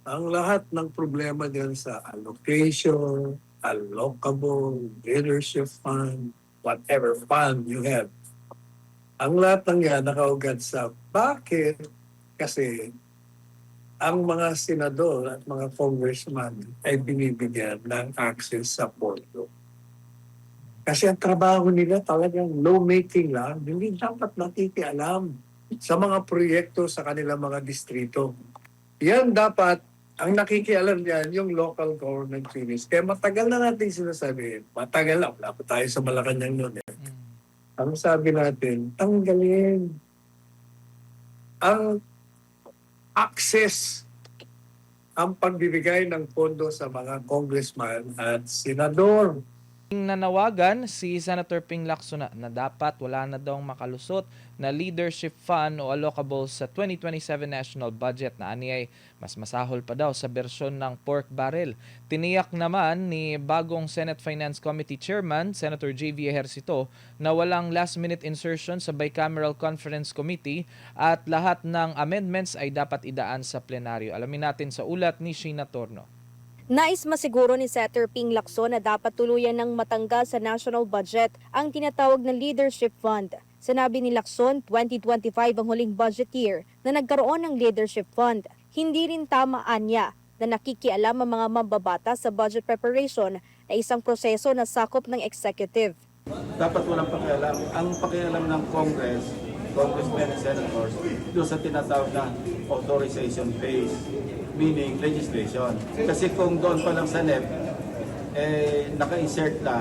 Ang lahat ng problema diyan sa allocation, allocable, leadership fund, whatever fund you have, ang lahat ng yan nakaugat sa bakit kasi ang mga senador at mga congressman ay binibigyan ng access sa pondo. Kasi ang trabaho nila talagang lawmaking lang, hindi dapat nakikialam sa mga proyekto sa kanilang mga distrito. Yan dapat, ang nakikialam yan, yung local government units. Kaya matagal na natin sinasabi, matagal na, wala pa tayo sa Malacanang noon. Ang sabi natin, tanggalin ang access ang pagbibigay ng pondo sa mga congressman at senador. Nanawagan si Senator Ping Lacson na dapat wala na daw makalusot na leadership fund o allocable sa 2027 national budget na ani ay mas masahol pa daw sa bersyon ng pork barrel. Tiniyak naman ni bagong Senate Finance Committee Chairman Senator J.V. Ejercito na walang last-minute insertion sa Bicameral Conference Committee at lahat ng amendments ay dapat idaan sa plenaryo. Alamin natin sa ulat ni Sheena Torno. Nais masiguro ni Senator Ping Lacson na dapat tuluyan ng matanggal sa national budget ang tinatawag na Leadership Fund. Sinabi ni Lacson, 2025 ang huling budget year na nagkaroon ng Leadership Fund. Hindi rin tamaan niya na nakikialam ang mga mambabata sa budget preparation na isang proseso na sakop ng executive. Dapat walang pakialam. Ang pakialam ng congressmen and senators, doon sa tinatawag na authorization phase, meaning legislation. Kasi kung doon pa lang sa NEP, naka-insert na.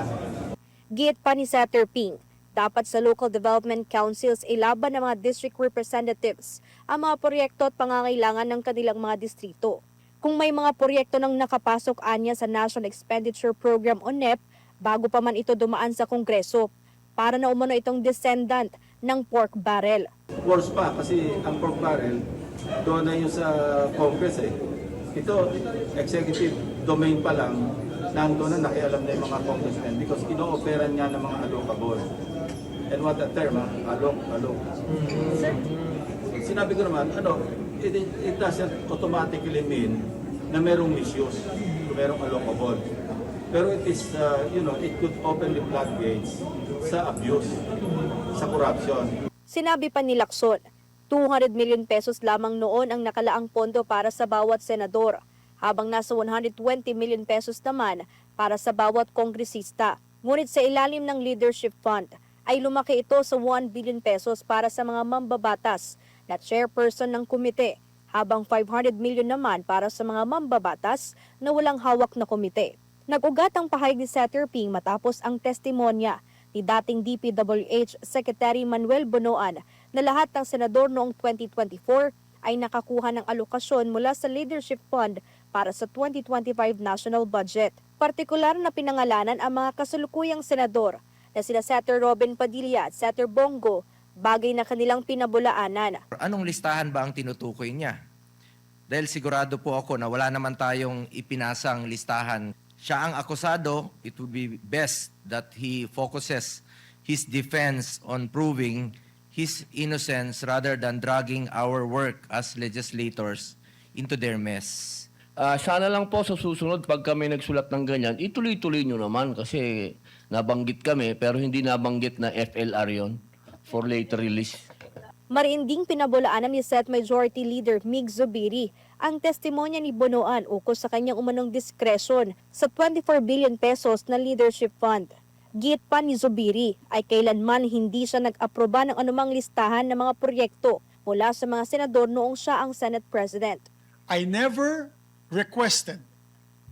Giit pa ni Senator Ping, dapat sa local development councils ilaban ng mga district representatives ang mga proyekto at pangangailangan ng kanilang mga distrito. Kung may mga proyekto nang nakapasok anya sa National Expenditure Program o NEP, bago pa man ito dumaan sa Kongreso, para na umano itong descendant ng pork barrel. Worse pa, kasi ang pork barrel, doon na yun sa Congress Ito, executive domain pa lang, nandoon na nakialam na yung mga congressmen because ino-operan nga ng mga allocable. And what the term, alok. Sinabi ko naman, it doesn't automatically mean na merong misuse, merong allocable. Pero it is, it could open the floodgates sa abuse, sa corruption. Sinabi pa ni Lacson, 200 million pesos lamang noon ang nakalaang pondo para sa bawat senador, habang nasa 120 million pesos naman para sa bawat kongresista. Ngunit sa ilalim ng Leadership Fund ay lumaki ito sa 1 billion pesos para sa mga mambabatas na chairperson ng komite, habang 500 million naman para sa mga mambabatas na walang hawak na komite. Nag-ugat ang pahayag ni Senator Ping matapos ang testimonya ni dating DPWH Secretary Manuel Bonoan na lahat ng senador noong 2024 ay nakakuha ng alokasyon mula sa Leadership Fund para sa 2025 national budget. Partikular na pinangalanan ang mga kasalukuyang senador na sina Senator Robin Padilla at Senator Bongo, bagay na kanilang pinabulaanan. Anong listahan ba ang tinutukoy niya? Dahil sigurado po ako na wala naman tayong ipinasang listahan. Siya ang akusado, it would be best that he focuses his defense on proving his innocence rather than dragging our work as legislators into their mess. Sana lang po sa susunod pag kami nagsulat ng ganyan, ituloy-tuloy nyo naman kasi nabanggit kami pero hindi nabanggit na FLR yon for later release. Mariinding pinabulaanan ni Senate Majority Leader Mig Zubiri ang testimonya ni Bonoan ukol sa kanyang umanong diskresyon sa 24 billion pesos na Leadership Fund. Giit pa ni Zubiri ay kailanman hindi siya nag-aproba ng anumang listahan ng mga proyekto mula sa mga senador noong siya ang Senate President. I never requested,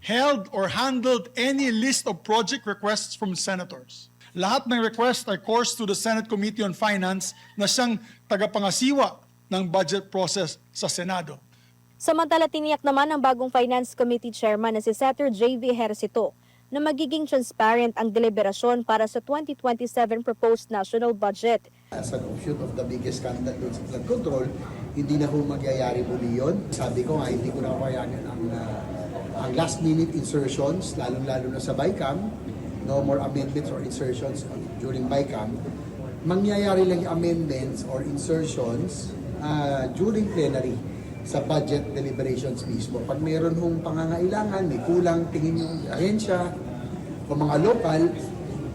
held, or handled any list of project requests from senators. Lahat ng request ay course to the Senate Committee on Finance na siyang tagapangasiwa ng budget process sa Senado. Samantala, tiniyak naman ng bagong Finance Committee Chairman na si Senator J.V. Ejercito na magiging transparent ang deliberasyon para sa 2027 proposed national budget. As an offshoot of the biggest scandal doon sa flood control, hindi na ho magyayari muli yun. Sabi ko nga, hindi ko na kayanin ang last minute insertions, lalong-lalo na sa BICAM. No more amendments or insertions during BICAM. Mangyayari lang amendments or insertions during plenary sa budget deliberations mismo. Pag mayroon hong pangangailangan, may kulang, tingin yung ahensya o mga local,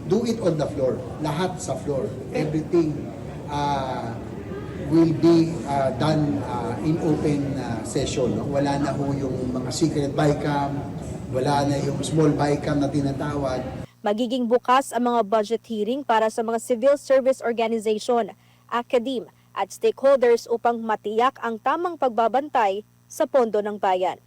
do it on the floor. Lahat sa floor. Everything will be done in open session. No? Wala na ho yung mga secret bycam, wala na yung small bycam na tinatawag. Magiging bukas ang mga budget hearing para sa mga civil service organization, academe at stakeholders upang matiyak ang tamang pagbabantay sa pondo ng bayan.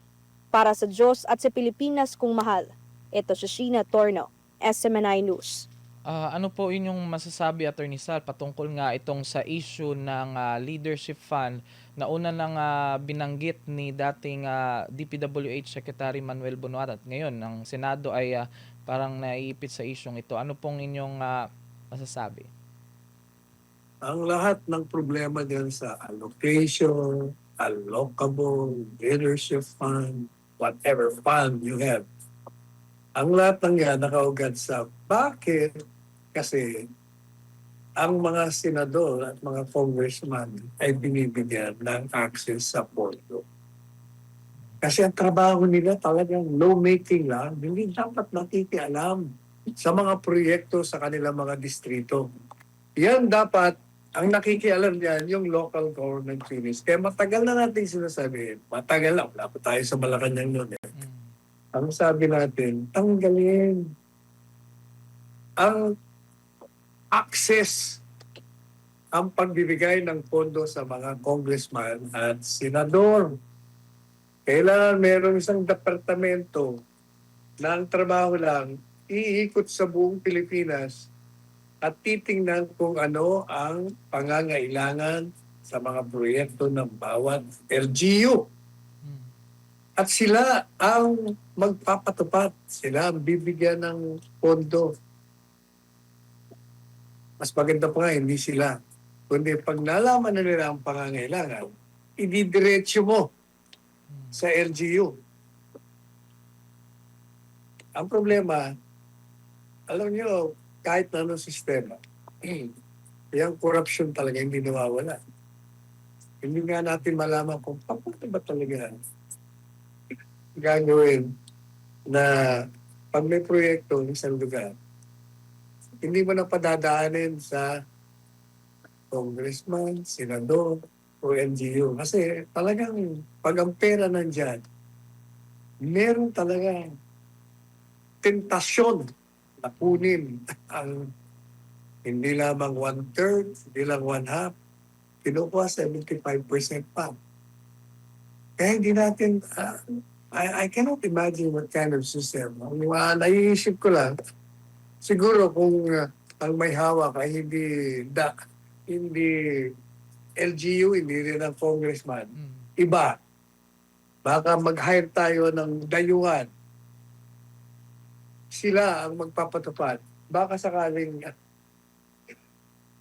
Para sa Diyos at sa Pilipinas kung mahal, ito si Sheena Torno, SMNI News. Ano po inyong masasabi, Attorney Sal, patungkol nga itong sa issue ng leadership fund na una nang binanggit ni dating DPWH Secretary Manuel Bonoat at ngayon ang Senado ay parang naiipit sa isyong ito. Ano pong inyong masasabi? Ang lahat ng problema diyan sa allocation, allocable, leadership fund, whatever fund you have, ang lahat ng yan nakaugat sa bakit? Kasi ang mga senador at mga congressman ay binibigyan ng access sa pondo. Kasi ang trabaho nila talagang lawmaking lang, hindi dapat nakikialam sa mga proyekto sa kanilang mga distrito. Yan dapat, ang nakikialam yan, yung local government units. Kaya matagal na natin sinasabi, matagal na, wala pa tayo sa Malacanang noon. Ang sabi natin, tanggalin ang access, ang pagbibigay ng pondo sa mga congressman at senador. Kailangan mayroong isang departamento na ang trabaho lang iikot sa buong Pilipinas at titingnan kung ano ang pangangailangan sa mga proyekto ng bawat LGU. At sila ang magpapatupad. Sila ang bibigyan ng pondo. Mas maganda pa nga, hindi sila. Kundi pag nalaman na nila ang pangangailangan, ididiretso mo sa LGU. Ang problema, alam nyo, kahit na anong sistema, yung corruption talaga hindi nawawala. Hindi nga natin malaman kung paano ba talaga gagawin na pag may proyekto ng isang lugar, hindi mo na padadaanin sa congressman, senador, o NGO. Kasi talagang pag ang pera nandyan, meron talaga tentasyon na kunin ang hindi lamang 1/3, hindi lang 1/2, kinukuha 75% pa. Kaya hindi natin, I cannot imagine what kind of system. Ang naiisip ko lang, siguro kung ang may hawak ay hindi LGU, hindi rin ang congressman, iba. Baka mag-hire tayo ng dayuhan. Sila ang magpapatupad. Baka sakaling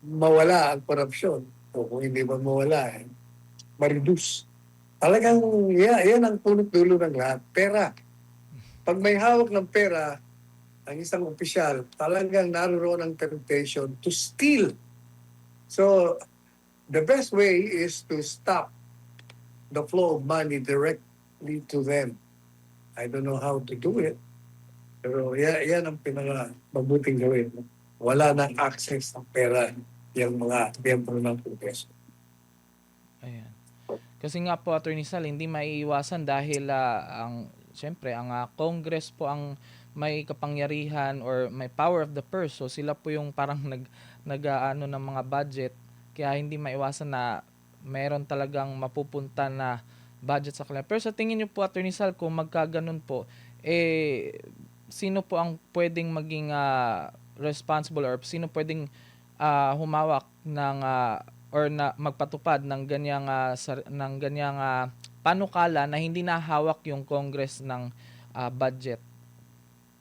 mawala ang korupsyon. O kung hindi ba mawala, ma-reduce. Talagang yan ang punot dulo ng lahat. Pera. Pag may hawak ng pera, ang isang opisyal, talagang naroon ang temptation to steal. So, the best way is to stop the flow of money directly to them. I don't know how to do it. Pero yan ang pinaka-mabuting gawin. Wala nang access ng pera yung mga miyembro ng Kongreso. Ayan. Kasi nga po, Attorney Sal, hindi maiiwasan dahil siyempre, ang Congress po ang may kapangyarihan or may power of the purse. So sila po yung parang nag-ano ng mga budget. Kaya hindi maiwasan na mayroon talagang mapupunta na budget sa kanila. Pero sa tingin niyo po, Attorney Sal, kung magkaganon po, sino po ang pwedeng maging responsible or sino pwedeng humawak ng or na magpatupad ng ganyang panukala na hindi nahawak yung Congress ng budget?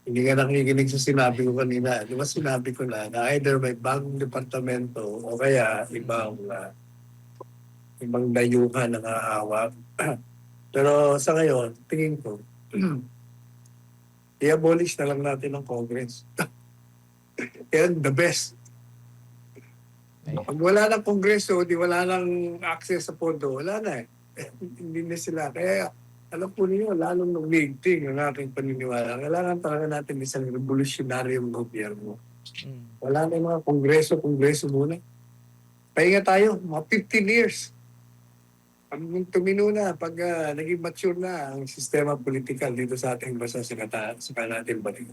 Hindi ka nakikinig sa sinabi ko kanina. Di ba sinabi ko na either may bagong departamento o kaya ibang dayuhan na nakahawak. Pero sa ngayon, tingin ko, i-abolish na lang natin ang Congress. Yan, the best. Pag wala ng Kongreso, di wala ng access sa pondo, wala na eh. Hindi na sila. Kaya alam po niyo, lalong nag-maintain ang aking paniniwala. Kailangan talaga natin isang revolutionaryong gobyerno. Wala na yung mga kongreso muna. Pahinga tayo, mga 15 years. Pag tumino na, pag naging mature na ang sistema politikal dito sa ating bansa, saka natin balik.